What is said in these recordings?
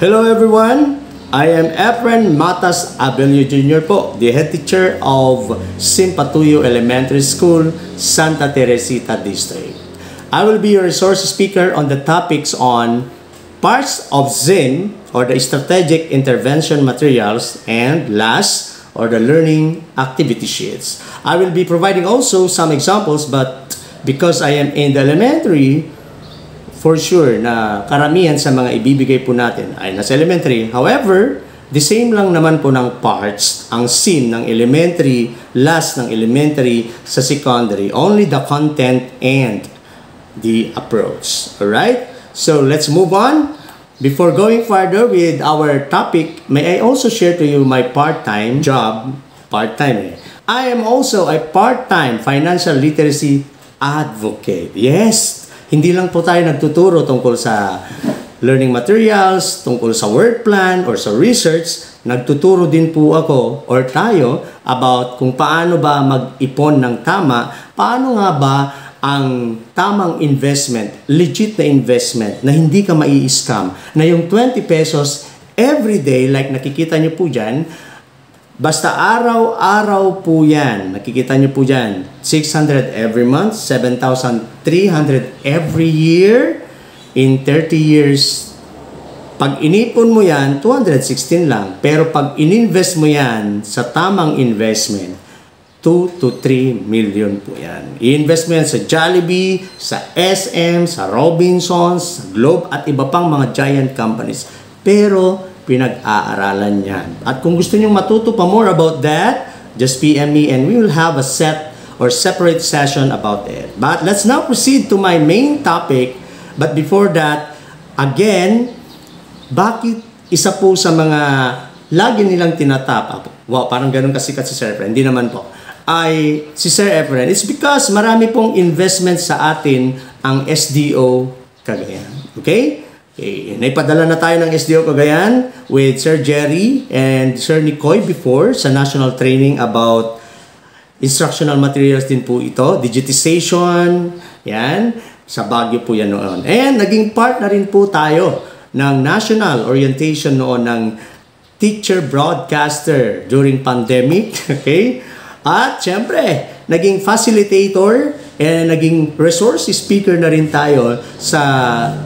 Hello everyone! I am Efren Matas Abelio Jr. po, the head teacher of Simpatuyo Elementary School, Santa Teresita District. I will be your resource speaker on the topics on parts of ZIM or the strategic intervention materials and last or the learning activity sheets. I will be providing also some examples, but because I am in the elementary, for sure na karamihan sa mga ibibigay po natin ay nasa elementary. However, the same lang naman po ng parts, ang SIM ng elementary, last ng elementary sa secondary. Only the content and the approach. Alright? So, let's move on. Before going further with our topic, may I also share to you my part-time job. Part-time I am also a part-time financial literacy advocate. Yes! Hindi lang po tayo nagtuturo tungkol sa learning materials, tungkol sa work plan, or sa research. Nagtuturo din po ako or tayo about kung paano ba mag-ipon ng tama, paano nga ba ang tamang investment, legit na investment, na hindi ka mai-scam, na yung 20 pesos every day, like nakikita nyo po dyan, basta araw-araw po yan. Nakikita nyo po dyan. 600 every month, 7,300 every year. In 30 years, pag inipon mo yan, 216 lang. Pero pag ininvest mo yan sa tamang investment, 2 to 3 million po yan. I-invest mo yan sa Jollibee, sa SM, sa Robinsons, sa Globe, at iba pang mga giant companies. Pero pinag-aaralan yan. At kung gusto nyo matuto pa more about that, just PM me and we will have a set or separate session about it. But let's now proceed to my main topic. But before that, again, bakit isa po sa mga lagi nilang tinatap, wow, parang ganun kasikat si Sir Efren, hindi naman po, ay si Sir Efren, it's because marami pong investment sa atin ang SDO Cagayan. Okay? Okay, naipadala na tayo ng SDO Cagayan with Sir Jerry and Sir Nicoy before sa national training about instructional materials din po ito, digitization, yan, sa Baguio po yan noon. And naging part na rin po tayo ng national orientation noon ng teacher broadcaster during pandemic, okay? At syempre, naging facilitator and naging resource speaker na rin tayo sa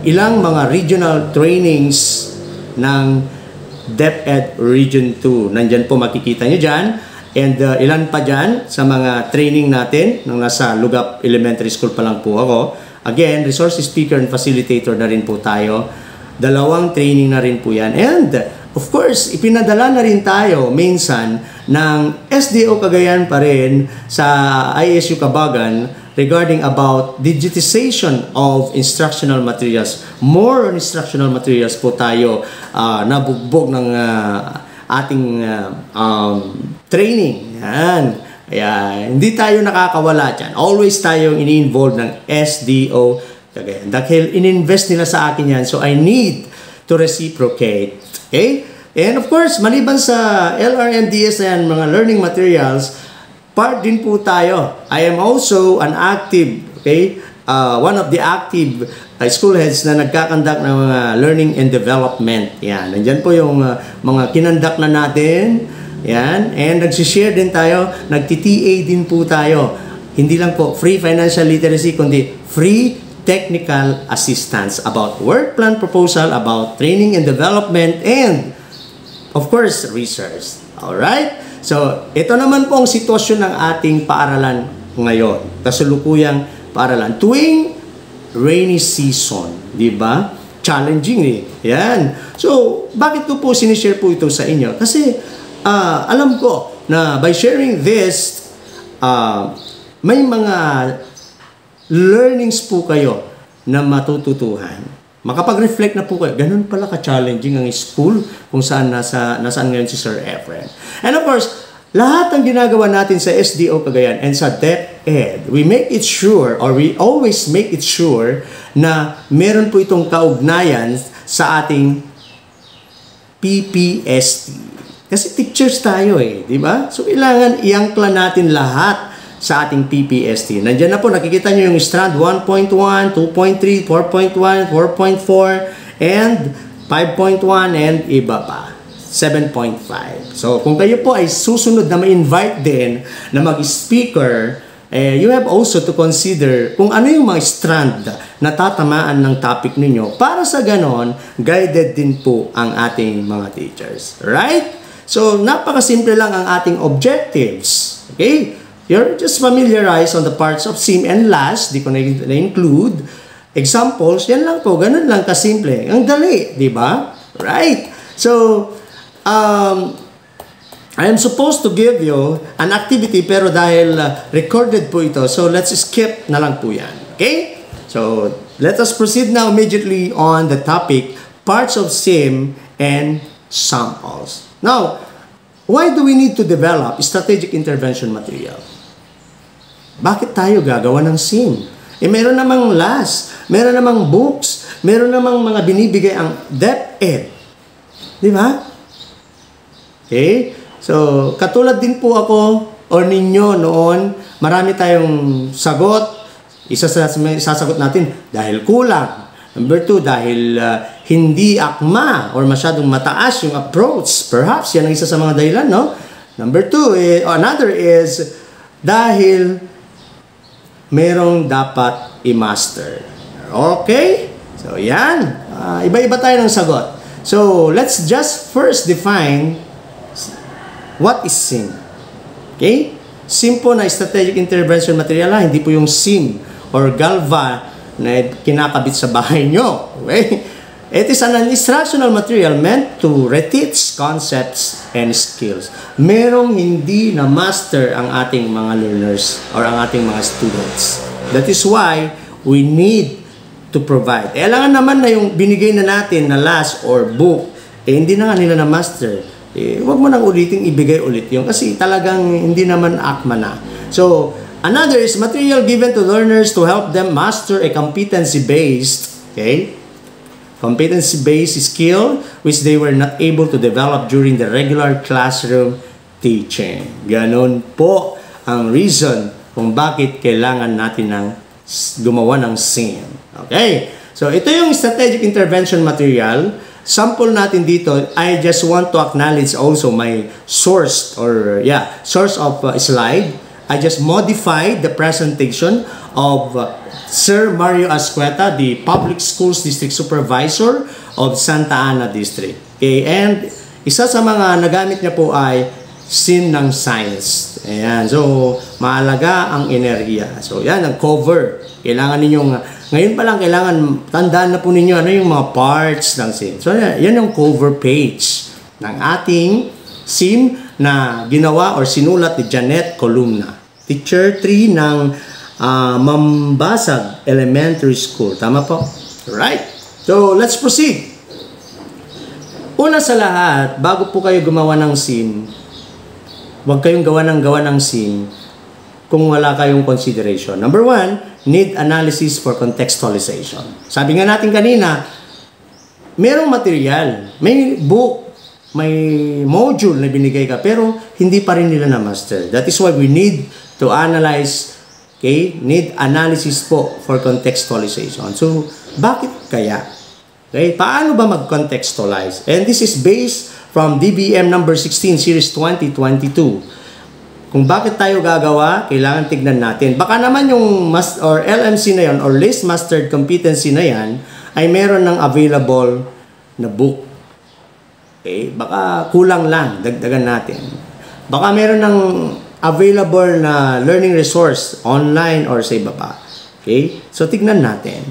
ilang mga regional trainings ng DepEd Region 2. Nandyan po makikita nyo dyan. And ilan pa dyan sa mga training natin nung nasa Lugap Elementary School pa lang po ako. Again, resource speaker and facilitator na rin po tayo. 2 training na rin po yan. And of course, ipinadala na rin tayo minsan ng SDO Cagayan pa rin sa ISU Cabagan regarding about digitization of instructional materials. More on instructional materials po tayo nabugbog ng ating training. Yan. Kaya hindi tayo nakakawala dyan. Always tayong ini-involve ng SDO Cagayan. Dahil in-invest nila sa akin yan, so I need to reciprocate. Okay? And of course, maliban sa LRMDS and mga learning materials, part din po tayo. I am also an active, okay? One of the active school heads na nagkakandak ng mga learning and development. Yan. Nandyan po yung mga kinandak na natin. Yan. And nagsishare din tayo. Nagti-TA din po tayo. Hindi lang po free financial literacy, kundi free technical assistance about work plan proposal, about training and development, and of course, research. Alright? So, ito naman po ang sitwasyon ng ating paaralan ngayon. Kasalukuyang paaralan. Tuwing rainy season, di ba? Challenging eh. Yan. So, bakit ko po sinishare po ito sa inyo? Kasi, alam ko na by sharing this, may mga learnings po kayo na matututuhan. Makapag-reflect na po kayo. Ganun pala ka-challenging ang school kung saan nasaan ngayon si Sir Efren. And of course, lahat ng ginagawa natin sa SDO Cagayan and sa DepEd, we make it sure or we always make it sure na meron po itong kaugnayan sa ating PPST. Kasi teachers tayo eh, di ba? So, kailangan i-angkla natin lahat sa ating PPST. Nandiyan na po, nakikita nyo yung strand 1.1, 2.3, 4.1, 4.4, and 5.1, and iba pa. 7.5. So, kung kayo po ay susunod na ma-invite din na mag-speaker, you have also to consider kung ano yung mga strand na tatamaan ng topic ninyo para sa ganon, guided din po ang ating mga teachers. Right? So, napakasimple lang ang ating objectives. Okay? You're just familiarized on the parts of sim and last, di ko na-include. Examples, yan lang po, ganun lang kasimple. Ang dali, di ba? Right? So, I am supposed to give you an activity pero dahil recorded po ito, so let's skip na lang po yan. Okay? So, let us proceed now immediately on the topic, parts of sim and samples. Now, why do we need to develop strategic intervention material? Bakit tayo gagawa ng sim? Meron namang LAS, meron namang books, meron namang mga binibigay ang DepEd. Di ba? Okay? So, katulad din po ako or ninyo noon, marami tayong sagot. Isa sa sasagot natin, dahil kulang. Number 2, dahil hindi akma or masyadong mataas yung approach. Perhaps, yan ang isa sa mga dahilan, no? Number 2, another is, dahil merong dapat i-master. Okay? So, yan. Iba-iba tayo ng sagot. So, let's just first define what is SIM? Okay? SIM po na strategic intervention material, hindi po yung SIM or GALVA na kinakabit sa bahay nyo. Okay? It is an instructional material meant to reteach concepts and skills. Merong hindi na master ang ating mga learners or ang ating mga students. That is why we need to provide. Alangan naman na yung binigay na natin na LAS or book, hindi na nga nila na master. Huwag mo nang uliting ibigay ulit yung kasi talagang hindi naman akma na. So, another is material given to learners to help them master a competency-based, okay? Competency-based skill which they were not able to develop during the regular classroom teaching. Ganon po ang reason kung bakit kailangan natin ng gumawa ng SIM. Okay? So, ito yung strategic intervention material. Sample natin dito, I just want to acknowledge also my source or source of slide. I just modified the presentation of Sir Mario Ascueta, the Public Schools District Supervisor of Santa Ana District. Okay, and isa sa mga nagamit niya po ay SIM ng science. Ayan, so maalaga ang enerhiya. So yan, ang cover. Kailangan ninyong ngayon pa lang kailangan tandaan na po ninyo ano yung mga parts ng SIM. So, yan yung cover page ng ating SIM na ginawa or sinulat ni Janet Columna. Teacher 3 ng Mambasag Elementary School. Tama po? Right. So, let's proceed. Una sa lahat, bago po kayo gumawa ng SIM, huwag kayong gawa ng SIM kung wala kayong consideration. Number 1, need analysis for contextualization. Sabi nga natin kanina, merong material, may book, may module na binigay ka, pero hindi pa rin nila na-master. That is why we need to analyze, okay? Need analysis po for contextualization. So, bakit kaya? Okay? Paano ba mag-contextualize? And this is based from DBM number 16, series 2022. Kung bakit tayo gagawa, kailangan tignan natin. Baka naman yung or LMC na yan or Least Mastered Competency na yan ay meron ng available na book. Okay? Baka kulang lang, dagdagan natin. Baka meron ng available na learning resource online or sa iba pa. Okay? So, tignan natin.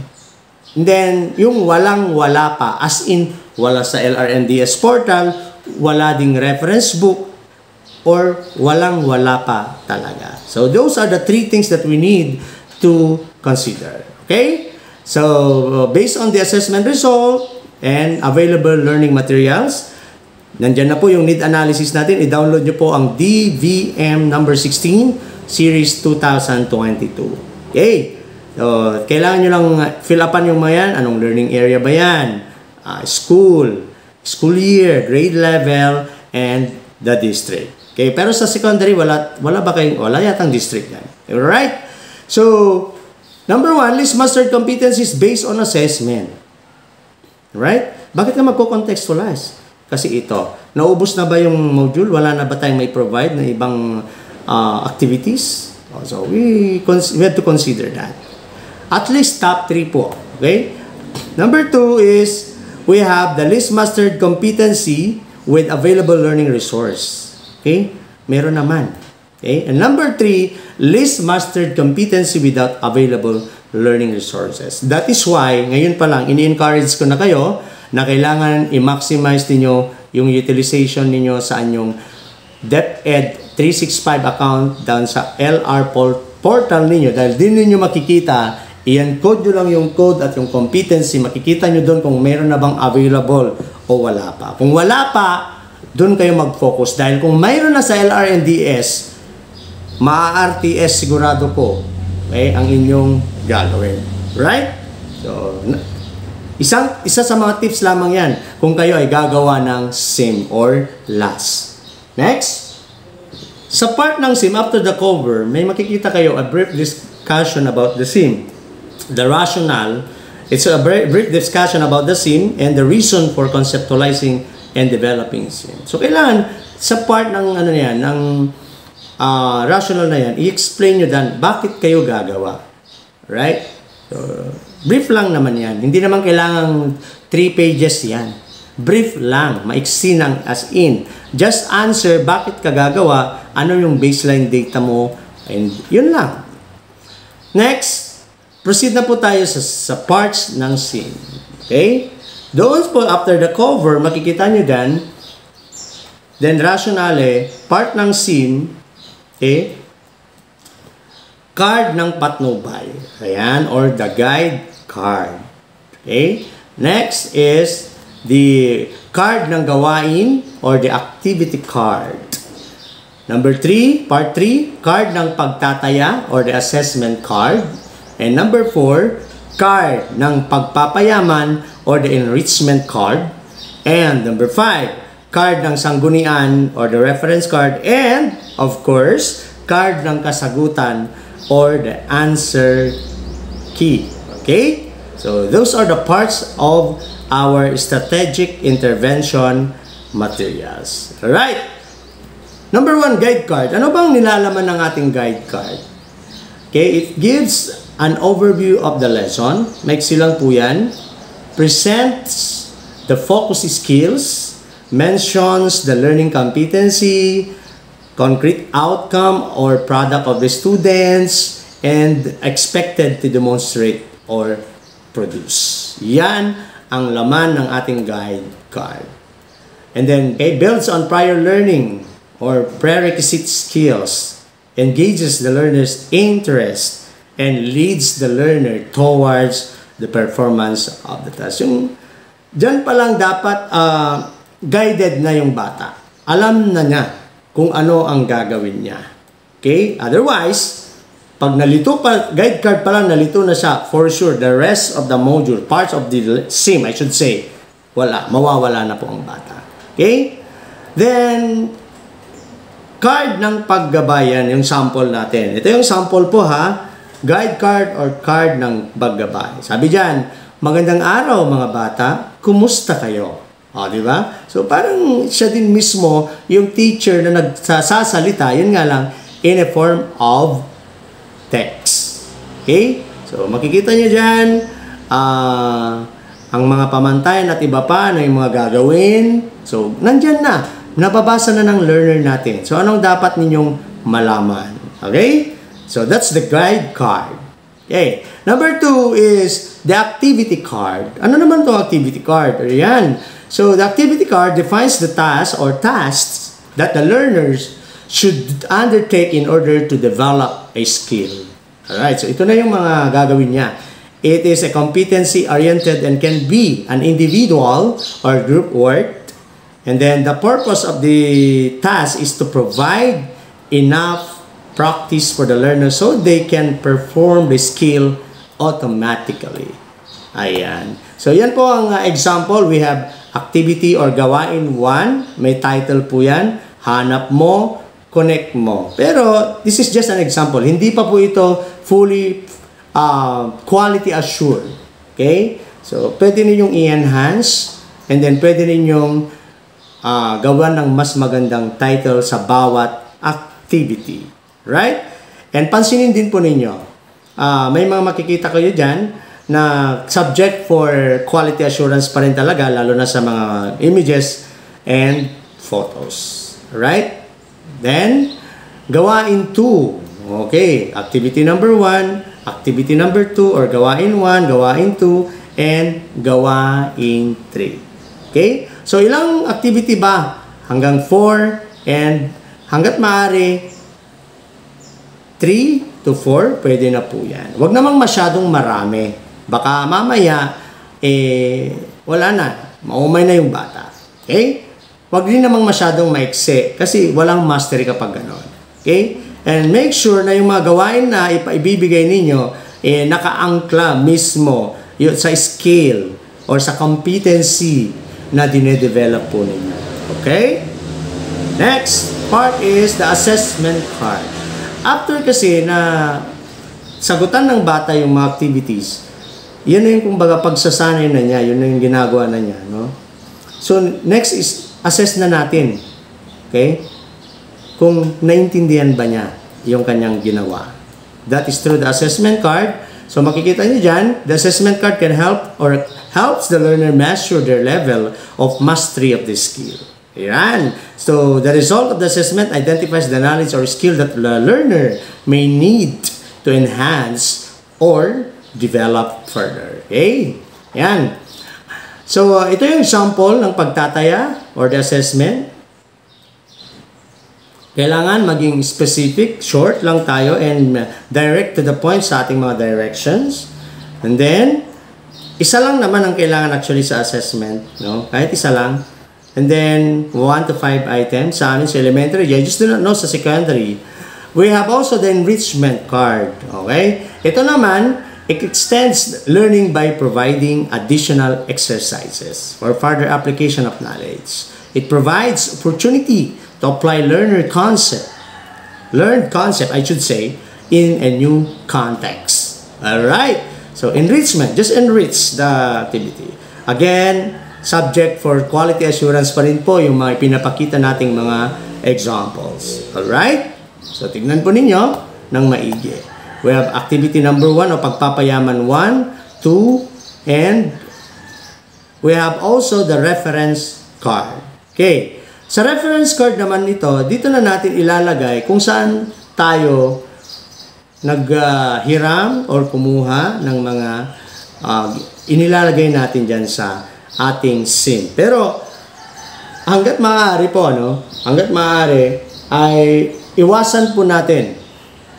And then, yung walang-wala pa, as in, wala sa LRNDS portal, wala ding reference book, or walang-wala pa talaga. So, those are the 3 things that we need to consider. Okay? So, based on the assessment result and available learning materials, nandyan na po yung need analysis natin. I-download nyo po ang DVM number 16, series 2022. Okay? So, kailangan nyo lang fill upan yung mga yan. Anong learning area ba yan? School year, grade level, and the district. Okay, pero sa secondary, wala yatang district yan. Alright? So, number 1, list mastered competencies based on assessment. Right? Bakit ka magko-contextualize? Kasi ito, naubos na ba yung module? Wala na ba tayong may provide na ibang activities? So, we have to consider that. At least top 3 po. Okay? Number 2 is, we have the least mastered competency with available learning resource. Okay? Meron naman. Okay? And number 3, least mastered competency without available learning resources. That is why, ngayon pa lang, ini-encourage ko na kayo na kailangan i-maximize niyo yung utilization niyo sa anyong DepEd 365 account down sa LR portal niyo dahil din niyo makikita, i-encode nyo lang yung code at yung competency, makikita nyo doon kung meron na bang available o wala pa. Kung wala pa, doon kayo mag-focus dahil kung mayroon na sa LRNDS, ma-RTS sigurado ko ang inyong gagawin. Right? So, isa sa mga tips lamang yan kung kayo ay gagawa ng SIM or LAS. Next. Sa part ng SIM, after the cover, may makikita kayo a brief discussion about the SIM. The rationale, it's a brief discussion about the SIM and the reason for conceptualizing and developing SIM. So, kailangan sa part ng ng rational na yan, i-explain nyo dan bakit kayo gagawa. Right? So, brief lang naman yan. Hindi naman kailangan 3 pages yan. Brief lang, maiksi lang as in. Just answer bakit ka gagawa, ano yung baseline data mo, and yun lang. Next, proceed na po tayo sa parts ng SIM. Okay? Doon po, after the cover, makikita nyo dyan, then rationale, part ng SIM, okay? Card ng patnubay. Ayan, or the guide card. Okay? Next is the card ng gawain or the activity card. Number 3, part 3, card ng pagtataya or the assessment card. And number 4, card ng pagpapayaman or the enrichment card. And number 5, card ng sanggunian or the reference card. And, of course, card ng kasagutan or the answer key. Okay? So, those are the parts of our strategic intervention materials. Alright? Number 1, guide card. Ano bang nilalaman ng ating guide card? Okay, it gives an overview of the lesson. Maiksi lang po yan. Presents the focus skills, mentions the learning competency, concrete outcome or product of the students, and expected to demonstrate or produce. Yan ang laman ng ating guide card. And then, it builds on prior learning or prerequisite skills, engages the learner's interest, and leads the learner towards the performance of the task. Yung, dyan pa lang dapat guided na yung bata. Alam na niya kung ano ang gagawin niya. Okay? Otherwise, pag nalito pa, guide card pa lang, nalito na siya, for sure, the rest of the module, parts of the SIM, I should say, wala, mawawala na po ang bata. Okay? Then, card ng paggabayan, yung sample natin. Ito yung sample po ha, guide card or card ng paggabay. Sabi dyan, magandang araw mga bata, kumusta kayo? O, di ba? So, parang siya din mismo, yung teacher na nagsasalita, yun nga lang, in a form of text. Okay? So, makikita niyo dyan, ang mga pamantayan at iba pa na yung mga gagawin. So, nandyan na. Napabasa na ng learner natin. So, anong dapat ninyong malaman? Okay? So, that's the guide card. Okay. Number 2 is the activity card. Ano naman to activity card? Ayan. So, the activity card defines the task or tasks that the learners should undertake in order to develop a skill. Alright, so ito na yung mga gagawin niya. It is a competency-oriented and can be an individual or group work. And then, the purpose of the task is to provide enough practice for the learner so they can perform the skill automatically. Ayan. So, yan po ang example. We have activity or gawain 1. May title po yan. Hanap mo, connect mo. Pero, this is just an example. Hindi pa po ito fully quality assured. Okay? So, pwede ninyong i-enhance And then pwede ninyong gawan ng mas magandang title sa bawat activity. Right? And pansinin din po ninyo, may mga makikita kayo dyan na subject for quality assurance pa rin talaga, lalo na sa mga images and photos. Right? Then, gawain 2. Okay, activity number 1, activity number 2, or gawain 1, gawain 2, and gawain 3. Okay? So, ilang activity ba? Hanggang 4, and hanggat maaari, 3 to 4, pwede na po yan. Huwag namang masyadong marami. Baka mamaya, wala na. Maumay na yung bata. Okay? Huwag din namang masyadong maikse kasi walang mastery kapag ganon. Okay? And make sure na yung mga gawain na ibibigay ninyo, nakaangkla mismo sa scale or sa competency na dinedevelop po ninyo. Okay? Next part is the assessment card. After kasi na sagutan ng bata yung mga activities, yun na yung kumbaga pagsasanay na niya, yun na yung ginagawa na niya. No? So, next is assess na natin. Okay? Kung naintindihan ba niya yung kanyang ginawa. That is through the assessment card. So, makikita niyo dyan, the assessment card can help or helps the learner measure their level of mastery of the skill. Ayan. So, the result of the assessment identifies the knowledge or skill that the learner may need to enhance or develop further. Okay? Ayan. So, ito yung example ng pagtataya or the assessment. Kailangan maging specific, short lang tayo, and direct to the point sa ating mga directions. And then, isa lang naman ang kailangan actually sa assessment. No? Kahit isa lang. And then, 1 to 5 items. Sa amin sa elementary, I just do not know sa secondary. We have also the enrichment card. Okay? Ito naman, it extends learning by providing additional exercises for further application of knowledge. It provides opportunity to apply learned concept, I should say, in a new context. Alright? So, enrichment. Just enrich the activity. Again, subject for quality assurance pa rin po yung mga pinapakita nating mga examples. Alright? So, tignan po ninyo ng maigi. We have activity number 1 o pagpapayaman 1, 2, and we have also the reference card. Okay. Sa reference card naman ito, dito na natin ilalagay kung saan tayo naghiram or kumuha ng mga inilalagay natin dyan sa ating sim. Pero hanggat maaari po, hanggat maaari ay iwasan po natin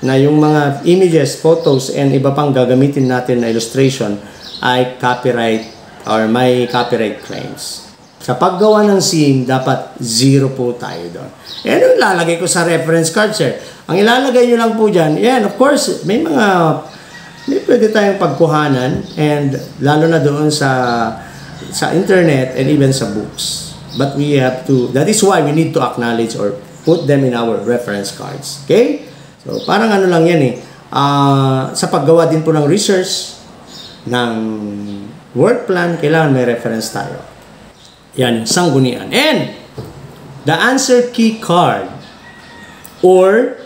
na yung mga images, photos, and iba pang gagamitin natin na illustration ay copyright or may copyright claims. Sa paggawa ng sim, dapat 0 po tayo doon. Yan yung ilalagay ko sa reference card, sir. Ang ilalagay nyo lang po dyan, yan, of course, may pwede tayong pagkuhanan, and lalo na doon sa internet and even sa books. But we have to, that is why we need to acknowledge or put them in our reference cards. Okay? So, parang ano lang yan sa paggawa din po ng research, ng work plan, kailangan may reference tayo. Yan, sanggunian. And, the answer key card, or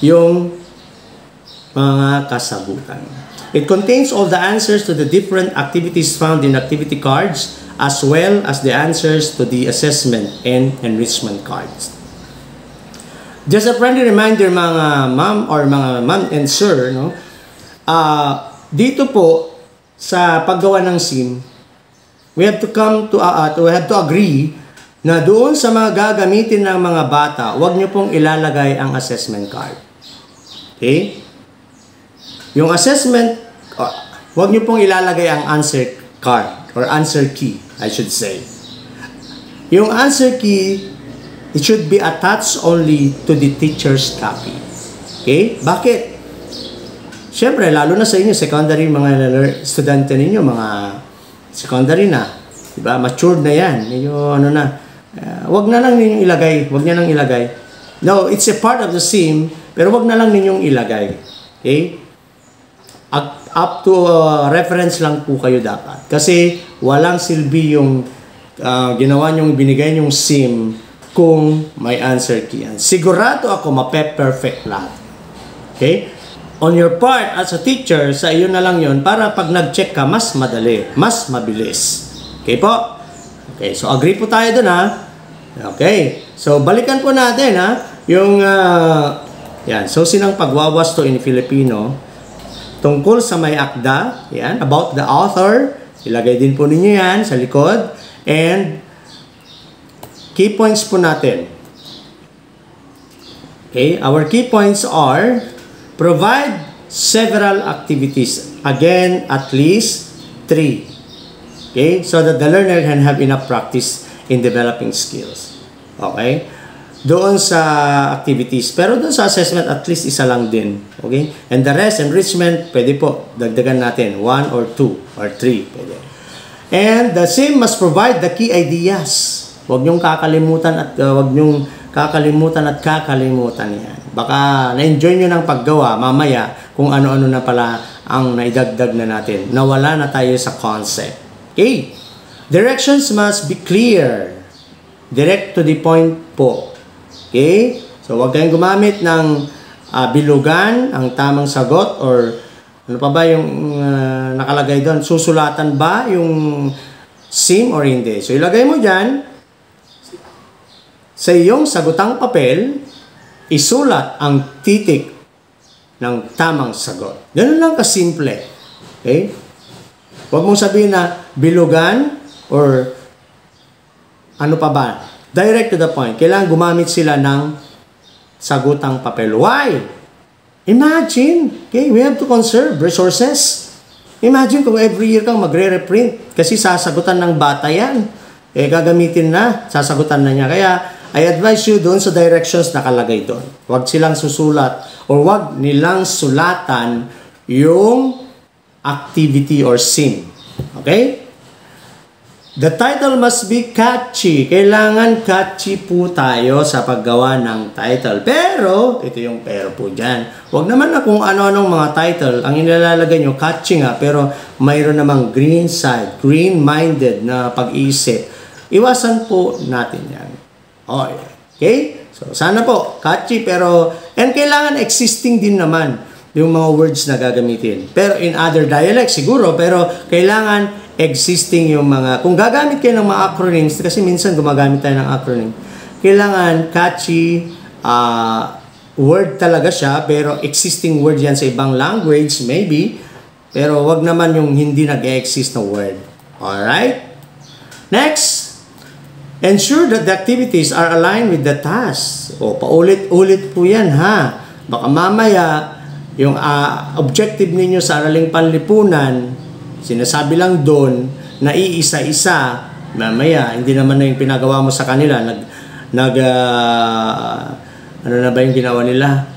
yung mga kasagutan. It contains all the answers to the different activities found in activity cards, as well as the answers to the assessment and enrichment cards. Just a friendly reminder, mga ma'am or mga ma'am and sir, dito po sa paggawa ng sim, we have to agree na doon sa mga gagamitin ng mga bata, huwag nyo pong ilalagay ang assessment card. Okay? Yung assessment, huwag nyo pong ilalagay ang answer card or answer key, I should say. Yung answer key, it should be attached only to the teacher's copy. Okay? Bakit? Siyempre, lalo na sa inyo, secondary, mga estudyante ninyo, mga secondary na. Diba? Matured na yan. Medyo ano na. Wag na lang ninyong ilagay. Wag niya lang ilagay. No, it's a part of the sim, pero wag na lang ninyong ilagay. Okay? up to reference lang po kayo dapat. Kasi walang silbi yung ginawa nyong binigay nyong SIM kung may answer key yan. Sigurado ako mape-perfect lahat. Okay? On your part as a teacher, sa iyo na lang yon para pag nag-check ka, mas madali, mas mabilis. Okay po? Okay, so agree po tayo dun ha. Okay, so balikan po natin ha. Yung, yan, so sinang pagwawasto in Filipino, tungkol sa may akda, yan, about the author, ilagay din po ninyo yan sa likod, and key points po natin. Okay, our key points are, provide several activities. Again, at least 3. Okay, so that the learner can have enough practice in developing skills. Okay? Doon sa activities. Pero doon sa assessment, at least isa lang din. Okay? And the rest, enrichment, pwede po. Dagdagan natin. 1 or 2 or 3. Pwede. And the same must provide the key ideas. Huwag niyong kakalimutan at kakalimutan yan. Baka na-enjoy nyo ng paggawa mamaya kung ano-ano na pala ang naidagdag na natin. Nawala na tayo sa concept. Okay? Directions must be clear. Direct to the point po. Okay? So, huwag kayong gumamit ng bilugan, ang tamang sagot, or ano pa ba yung nakalagay doon? Susulatan ba yung SIM or hindi? So, ilagay mo dyan, sa iyong sagutang papel, isulat ang titik ng tamang sagot. Ganun lang kasimple. Okay? Huwag mong sabihin na bilugan or ano pa ba? Direct to the point. Kailangan gumamit sila ng sagutang papel. Why? Imagine. Okay, we have to conserve resources. Imagine kung every year kang magre-reprint kasi sasagutan ng bata yan. Eh, gagamitin na, sasagutan na niya. Kaya, I advise you doon sa directions nakalagay doon. Huwag silang susulat or huwag nilang sulatan yung activity or SIM. Okay? The title must be catchy. Kailangan catchy po tayo sa paggawa ng title. Pero, ito yung pero po dyan. Huwag naman na kung ano-anong mga title. Ang inilalagay nyo, catchy nga, pero mayroon namang green side, green-minded na pag-iisip. Iwasan po natin yan. Okay? So, sana po, catchy, pero, and kailangan existing din naman yung mga words na gagamitin. Pero in other dialects, siguro, pero kailangan existing yung mga, kung gagamit kayo ng mga acronyms, kasi minsan gumagamit tayo ng acronym, kailangan catchy word talaga siya, pero existing word yan sa ibang language, maybe, pero wag naman yung hindi nag-exist na word. Alright? Next, ensure that the activities are aligned with the tasks. O, paulit-ulit po yan, ha? Baka mamaya, yung objective ninyo sa araling panlipunan, sinasabi lang doon na iisa-isa, mamaya, hindi naman na yung pinagawa mo sa kanila, ano na ba yung ginawa nila?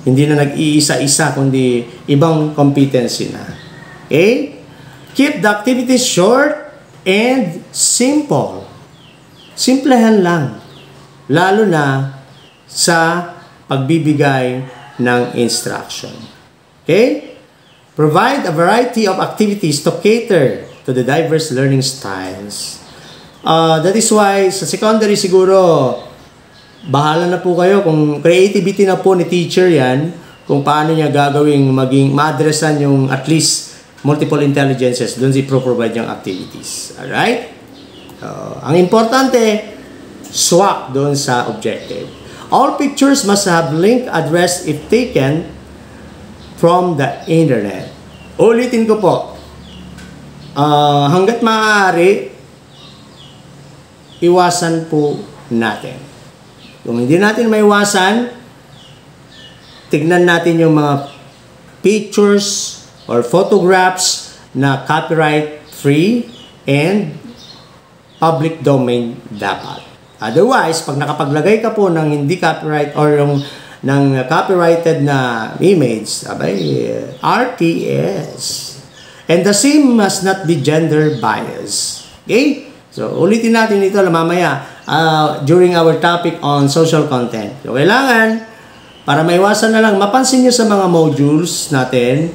Hindi na nag-iisa-isa, kundi ibang competency na. Okay? Keep the activities short and simple. Simplehan lang. Lalo na sa pagbibigay ng instruction. Okay? Provide a variety of activities to cater to the diverse learning styles. That is why, sa secondary siguro, bahala na po kayo kung creativity na po ni teacher yan, kung paano niya gagawing ma-addressan yung at least multiple intelligences, doon si provide yung activities. Alright? Ang importante, swak doon sa objective. All pictures must have link address if taken from the internet. Ulitin ko po, hanggat maaari, iwasan po natin. Kung hindi natin maiwasan, tignan natin yung mga pictures or photographs na copyright free and public domain dapat. Otherwise, pag nakapaglagay ka po ng hindi copyright or yung ng copyrighted na image, abay, RTS. And the same must not be gender bias. Okay? So, ulitin natin ito mamaya during our topic on social content. So, kailangan, para maiwasan na lang, mapansin nyo sa mga modules natin,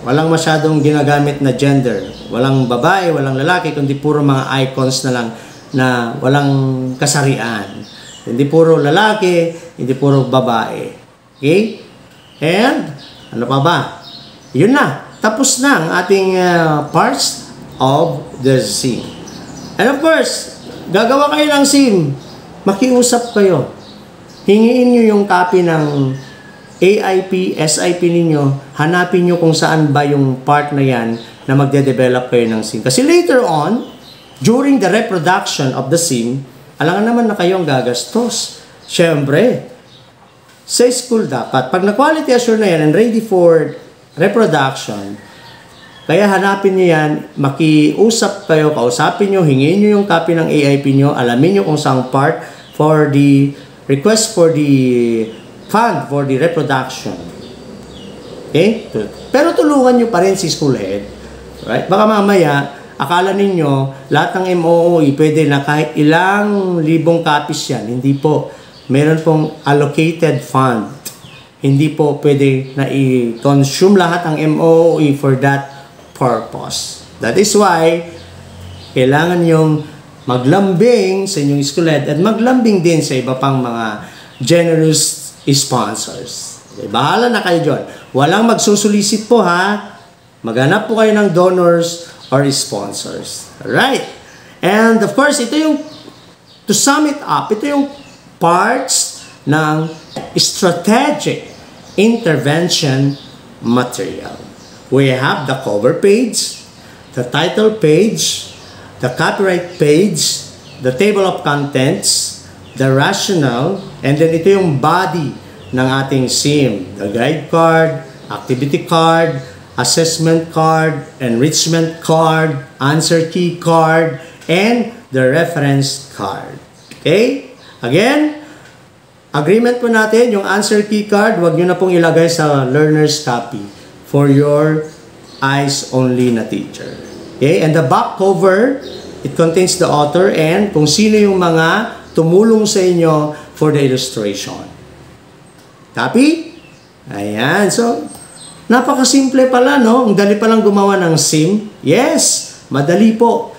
Walang masyadong ginagamit na gender. Walang babae, walang lalaki, kundi puro mga icons na lang na walang kasarian. Hindi puro lalaki, hindi puro babae. Okay? And, ano pa ba? Yun na. Tapos na ang ating parts of the sim. And of course, gagawa kayo ng sim. Makiusap kayo. Hingiin nyo yung copy ng AIP, SIP ninyo, hanapin nyo kung saan ba yung part na yan na magde-develop kayo ng SIM. Kasi later on, during the reproduction of the SIM, alangan naman na kayong gagastos. Siyempre, sa school dapat, pag na-quality assure na yan and ready for reproduction, kaya hanapin nyo yan, makiusap kayo, kausapin nyo, hingin nyo yung copy ng AIP nyo, alamin nyo kung saan part for the request for the fund for the reproduction. Okay? Pero tulungan nyo pa rin si school head. Right? Baka mamaya, akala ninyo, lahat ng MOOE, pwede na kahit ilang libong copies yan. Hindi po. Meron pong allocated fund. Hindi po pwede na i-consume lahat ng MOOE for that purpose. That is why, kailangan yung maglambing sa inyong school head at maglambing din sa iba pang mga generous sponsors. Okay, bahala na kayo dyan. Walang magsusulisit po ha. Maghanap po kayo ng donors or sponsors. Alright. And of course, ito yung, to sum it up, ito yung parts ng strategic intervention material. We have the cover page, the title page, the copyright page, the table of contents, the rationale, and then ito yung body ng ating SIM. The guide card, activity card, assessment card, enrichment card, answer key card, and the reference card. Okay? Again, agreement po natin, yung answer key card, wag nyo na pong ilagay sa learner's copy for your eyes only na teacher. Okay? And the back cover, it contains the author and kung sino yung mga tumulong sa inyo for the illustration. Copy? Ayan. So, napakasimple pala, no? Ang dali palang gumawa ng SIM. Yes, madali po.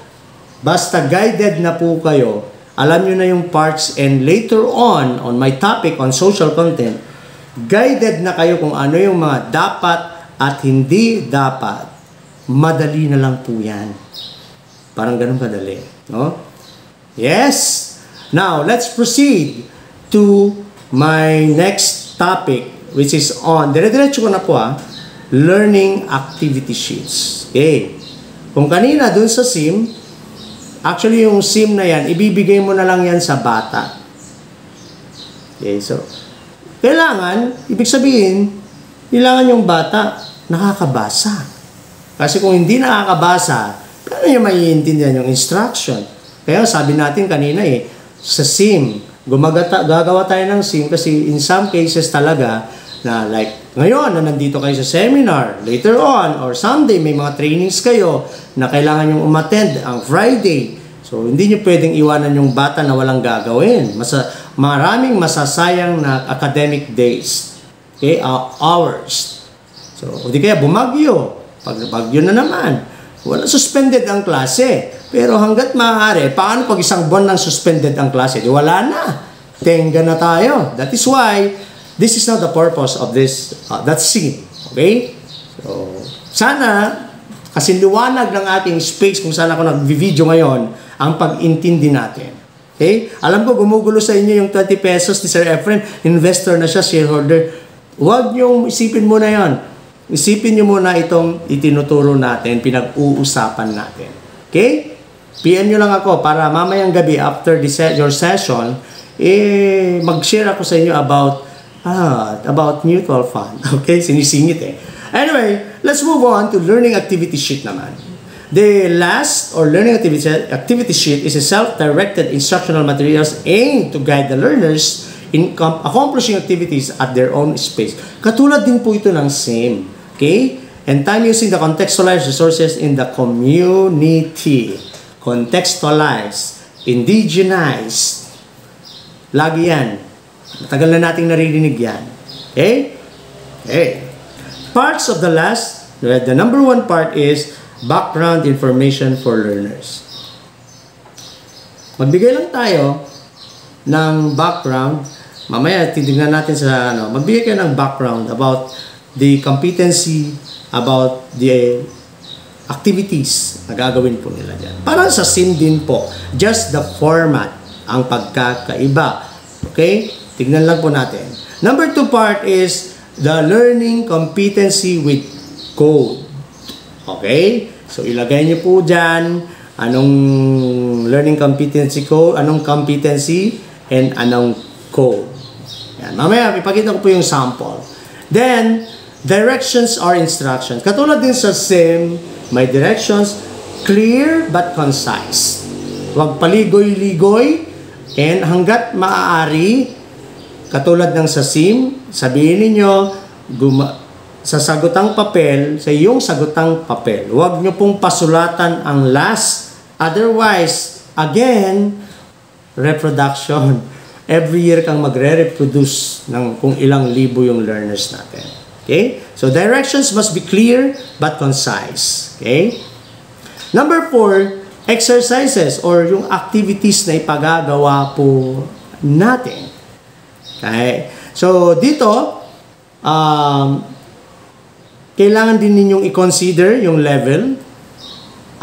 Basta guided na po kayo. Alam nyo na yung parts and later on my topic on social content, guided na kayo kung ano yung mga dapat at hindi dapat. Madali na lang po yan. Parang ganun kadali. No? Yes. Now, let's proceed to my next topic, which is on, dire-diretso ko na po learning activity sheets. Okay. Kung kanina dun sa SIM, actually yung SIM na yan, ibibigay mo na lang yan sa bata. Okay, so, ibig sabihin, kailangan yung bata nakakabasa. Kasi kung hindi nakakabasa, paano niya maiintindihan yung instruction? Kaya sabi natin kanina sa SIM, gagawa tayo ng SIM kasi in some cases talaga na like ngayon na nandito kayo sa seminar, later on or someday may mga trainings kayo na kailangan yung umattend ang Friday. So hindi nyo pwedeng iwanan yung bata na walang gagawin. Maraming masasayang na academic days. Okay, hours. So hindi kaya bumagyo. Pag bagyo na naman, wala, suspended ang klase. Pero hanggat maaari, paano pag isang buwan lang suspended ang klase? Di wala na. Tenga na tayo. That is why, this is not the purpose of this, that SIM. Okay? So, sana, kasi liwanag ng ating space kung saan ako nag-video ngayon, ang pag-intindi natin. Okay? Alam ko, gumugulo sa inyo yung 20 pesos ni Sir Efren, investor na siya, shareholder. Huwag niyong isipin muna yon. Isipin niyo muna itong itinuturo natin, pinag-uusapan natin. Okay? PM nyo lang ako para mamayang gabi after your session, mag-share ako sa inyo about mutual fund. Okay? Sinisingit Anyway, let's move on to learning activity sheet naman. The last or learning activity sheet is a self-directed instructional materials aimed to guide the learners in accomplishing activities at their own space. Katulad din po ito ng SIM. Okay? And time using the contextualized resources in the community. Contextualized, indigenized. Lagi yan. Matagal na nating naririnig yan. Okay? Okay. Parts of the last The number one part is background information for learners. Magbigay lang tayo ng background. Mamaya titignan natin sa magbigay kayo ng background about the competency, about the activities na gagawin po nila dyan. Parang sa SIM din po. Just the format ang pagkakaiba. Okay? Tignan lang po natin. Number 2 part is the learning competency with code. Okay? So, ilagay niyo po dyan anong learning competency code, anong competency, and anong code. Yan. Mamaya, ipakita ko po yung sample. Then, directions or instructions. Katulad din sa SIM, may directions, clear but concise. Huwag paligoy-ligoy, and hanggat maaari, katulad ng sa SIM, sabihin ninyo, sa sagutang papel, sa iyong sagutang papel, huwag nyo pong pasulatan ang last. Otherwise, again, reproduction. Every year kang magre-reproduce ng kung ilang libo yung learners natin. Okay? So, directions must be clear but concise. Okay? Number 4, exercises or yung activities na ipagagawa po natin. Okay? So, dito, kailangan din ninyong i-consider yung level.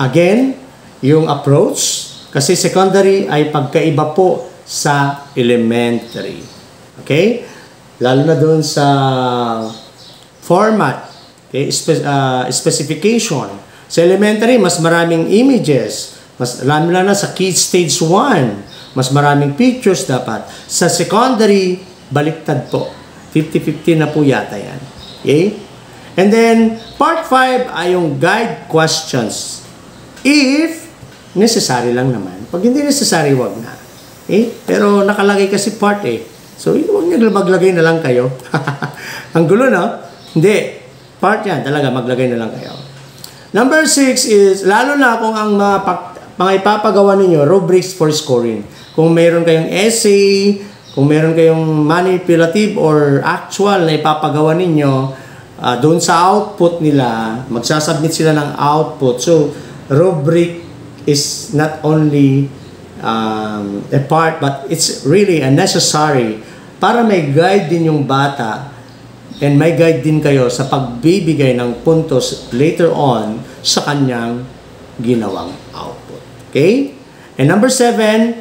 Again, yung approach. Kasi secondary ay pagkaiba po sa elementary. Okay? Lalo na doon sa format. Okay? Specification. Sa elementary, mas maraming images. Mas lalo na sa kids stage 1. Mas maraming pictures dapat. Sa secondary, baliktad po. 50-50 na po yata yan. Okay? And then, part 5 ay yung guide questions. If necessary lang naman. Pag hindi necessary, wag na. Okay? Pero nakalagay kasi part So, huwag nyo maglagay na lang kayo. Ang gulo, no? Hindi. Part yan. Talaga, maglagay na lang kayo. Number 6 is, lalo na kung ang mga ipapagawa ninyo, rubrics for scoring. Kung meron kayong essay, kung meron kayong manipulative or actual na ipapagawa ninyo, doon sa output nila, magsasubmit sila ng output. So, rubric is not only a part, but it's really a necessary para may guide din yung bata and may guide din kayo sa pagbibigay ng puntos later on sa kanyang ginawang output. Okay? And number 7,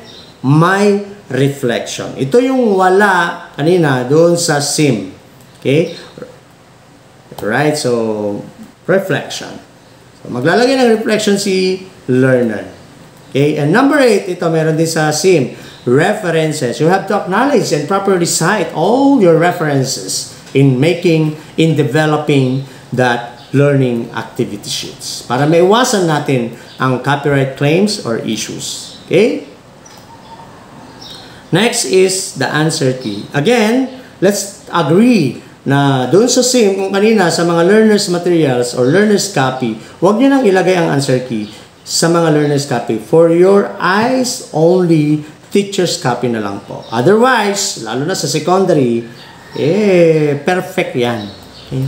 my reflection. Ito yung wala kanina doon sa SIM. Okay? Right? So, reflection. So, maglalagay ng reflection si learner. Okay? And number 8, ito meron din sa SIM. References. You have to acknowledge and properly cite all your references in developing that learning activity sheets. Para maiwasan natin ang copyright claims or issues. Okay? Next is the answer key. Again, let's agree na doon sa SIM, kung kanina sa mga learner's materials or learner's copy, huwag nyo nang ilagay ang answer key sa mga learner's copy. For your eyes only, teacher's copy na lang po. Otherwise, lalo na sa secondary, perfect yan. Okay?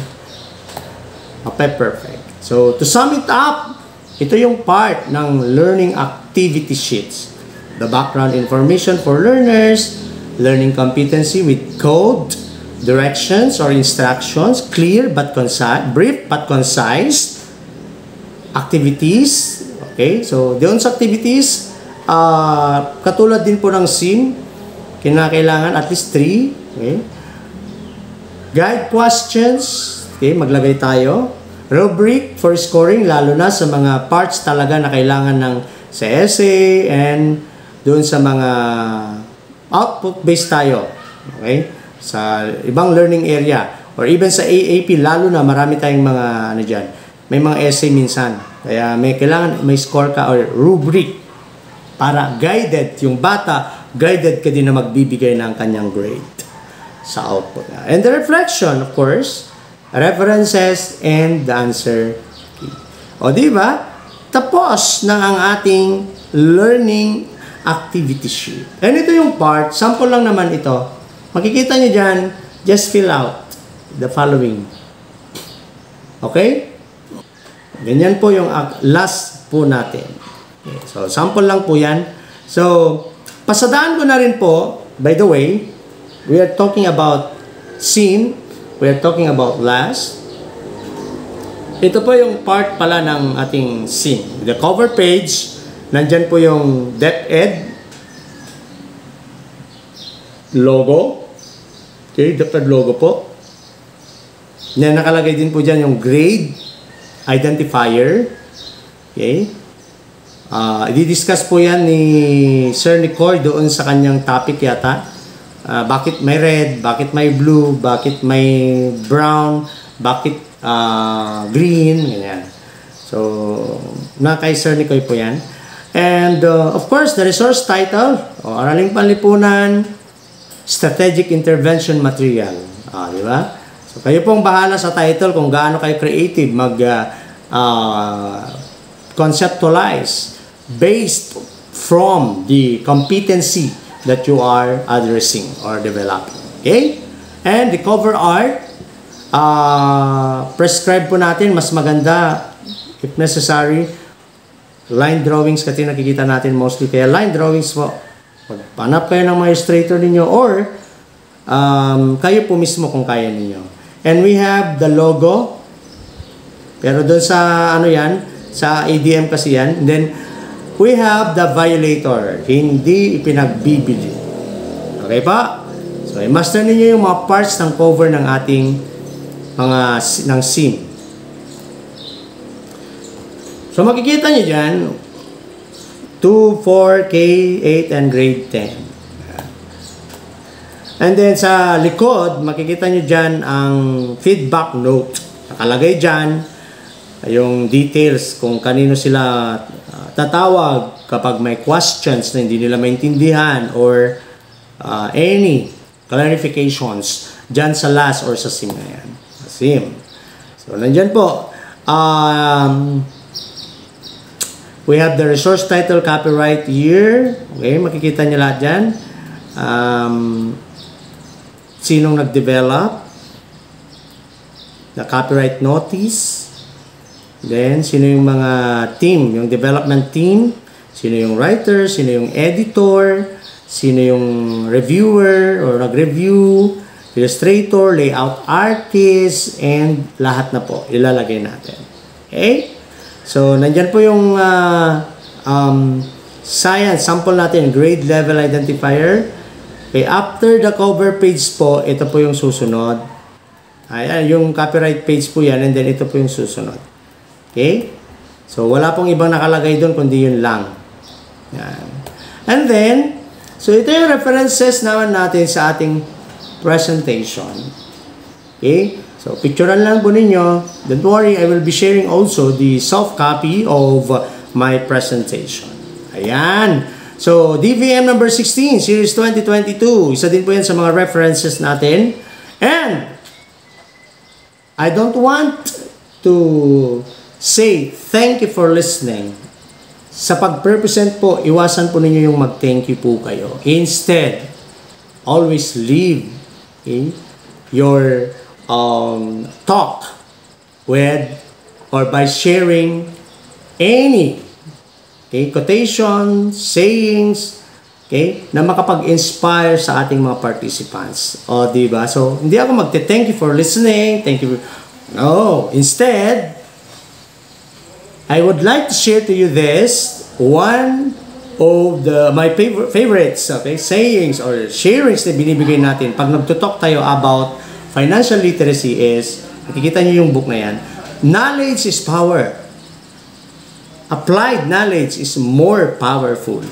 Perfect. So, to sum it up, ito yung part ng learning activity sheets. The background information for learners, learning competency with code, directions or instructions, clear but concise, brief but concise, activities. Okay, so doon sa activities, katulad din po ng SIM, kinakailangan at least 3. Okay? Guide questions, okay, maglagay tayo. Rubric for scoring, lalo na sa mga parts talaga na kailangan ng sa essay and doon sa mga output-based tayo. Okay? Sa ibang learning area or even sa AAP, lalo na marami tayong mga dyan. May mga essay minsan. Kaya may kailangan may score ka or rubric para guided yung bata, guided ka din na magbibigay ng kanyang grade sa output. And the reflection, of course, references and the answer key. O di ba? Tapos na ang ating learning activity sheet. And ito yung part, sample lang naman ito. Makikita nyo dyan, just fill out the following. Okay? Ganyan po yung last po natin. Okay, so, sample lang po yan. So, pasadaan ko na rin po, by the way, we are talking about SIM, we are talking about last. Ito po yung part pala ng ating SIM. The cover page, nandyan po yung DepEd logo. Okay, DepEd logo po. Nakalagay din po dyan yung grade identifier. Okay. I-discuss po yan ni Sir Nicoy doon sa kanyang topic yata. Bakit may red, bakit may blue, bakit may brown, bakit green, ganyan. So, na kay Sir Nicoy po yan. And of course, the resource title, Araling Panlipunan, Strategic Intervention Material. Di ba? So, kayo pong bahala sa title kung gaano kayo creative conceptualize based from the competency that you are addressing or developing. Okay? And the cover art, prescribe po natin, mas maganda, if necessary, line drawings kasi nakikita natin mostly. Kaya line drawings po, magpanap kayo ng mga illustrator ninyo or kayo po mismo kung kaya ninyo. And we have the logo. Pero doon sa ano yan, sa ADM kasi yan. And then, we have the violator. Hindi ipinagbibili. Okay pa? So, i-master ninyo yung mga parts ng cover ng ating ng SIM. So, makikita nyo dyan, 2, 4, K, 8, and grade 10. And then, sa likod, makikita nyo dyan ang feedback note. Nakalagay dyan yung details kung kanino sila tatawag kapag may questions na hindi nila maintindihan or any clarifications dyan sa last or sa SIM na yan. SIM. So, nandyan po. We have the resource title, copyright year. Okay, makikita nyo lahat dyan. Sinong nag-develop. The copyright notice. Then, sino yung mga team, yung development team, sino yung writer, sino yung editor, sino yung reviewer or nag-review, illustrator, layout artist, and lahat na po, ilalagay natin. Okay? So, nandyan po yung science, sample natin, grade level identifier. Okay, after the cover page po, ito po yung susunod. Ayan, yung copyright page po yan, and then ito po yung susunod. Okay? So, wala pong ibang nakalagay doon, kundi yun lang. Yan. And then, so ito yung references naman natin sa ating presentation. Okay? So, picturean lang po ninyo. Don't worry, I will be sharing also the soft copy of my presentation. Ayan. So, DVM number 16, Series 2022. Isa din po yan sa mga references natin. And, I don't want to say thank you for listening. Sa pag-represent po, iwasan po ninyo yung mag-thank you po kayo. Instead, always leave your talk with or by sharing any quotation, sayings, na makapag-inspire sa ating mga participants. O, diba? So, hindi ako magte-thank you for listening. Thank you. No. Instead, I would like to share to you this, one of my favorites, sayings or sharings na binibigay natin pag nagtutalk tayo about financial literacy is, nakikita niyo yung book na yan, knowledge is power. Applied knowledge is more powerful.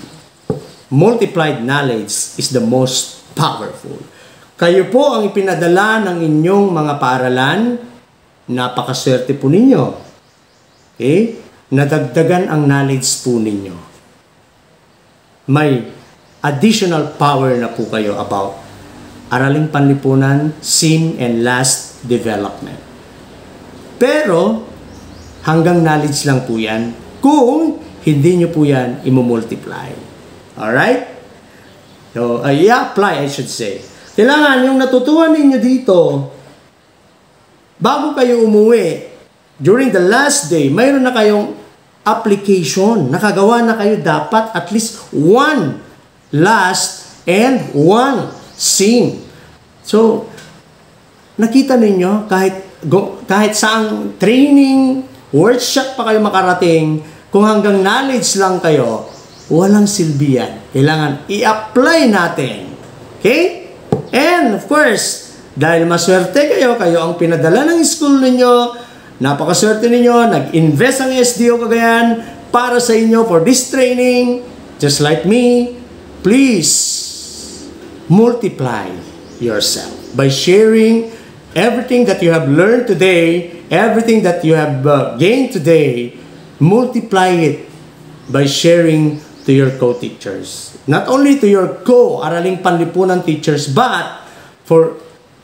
Multiplied knowledge is the most powerful. Kayo po ang ipinadala ng inyong mga paaralan, napakaswerte po ninyo. Okay? Nadagdagan ang knowledge po ninyo. May additional power na po kayo about Araling Panlipunan, SIM, and last development. Pero, hanggang knowledge lang po yan kung hindi nyo po yan imumultiply. Alright? So, i-apply, I should say. Kailangan yung natutuhan ninyo dito, bago kayo umuwi, during the last day, mayroon na kayong application. Nakagawa na kayo dapat at least one last and one scene. So, nakita ninyo, kahit saang training, workshop pa kayo makarating, kung hanggang knowledge lang kayo, walang silbi yan. Kailangan i-apply natin. Okay? And of course, dahil maswerte kayo ang pinadala ng school ninyo, napakaswerte ninyo, nag-invest ang SDO Cagayan para sa inyo for this training. Just like me, please multiply yourself by sharing everything that you have learned today, everything that you have gained today. Multiply it by sharing to your co-teachers. Not only to your Araling Panlipunan teachers, but for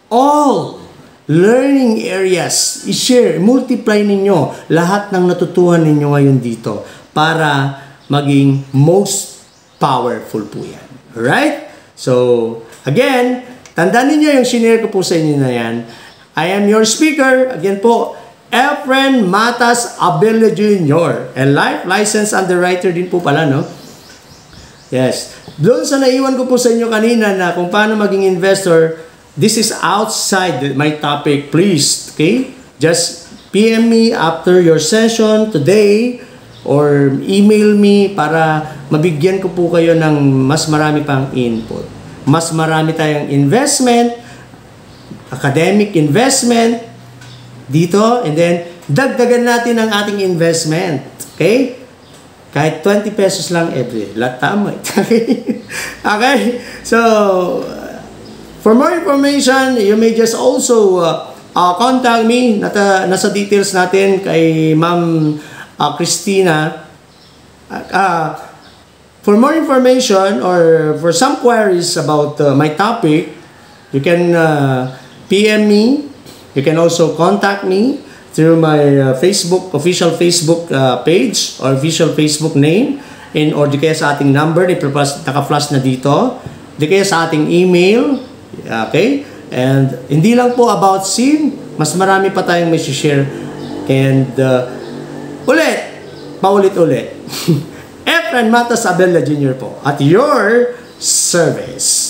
all learning areas, i-share, multiply ninyo lahat ng natutuhan ninyo ngayon dito para maging most powerful po yan. Alright? So, again, tandaan ninyo yung sinare ko po sa inyo na yan. I am your speaker, again po, Efren Matas Abelio Jr. and life license underwriter din po pala, no? Yes. Doon sa naiwan ko po sa inyo kanina na kung paano maging investor, this is outside my topic, please. Okay? Just PM me after your session today or email me para mabigyan ko po kayo ng mas marami pang input. Mas marami tayong investment, academic investment dito, and then dagdagan natin ang ating investment. Okay? Kahit 20 pesos lang every day. Tama. Okay? So, for more information, you may just also contact me. Nasa details natin kay Ma'am Christina. For more information or for some queries about my topic, you can PM me. You can also contact me through my official Facebook page or official Facebook name, or di kaya sa ating number, naka-flash na dito. Di kaya sa ating email. Okay? And hindi lang po about SIM, mas marami pa tayong may share. And paulit-ulit. Efren Matas Abelio Jr. po at your service.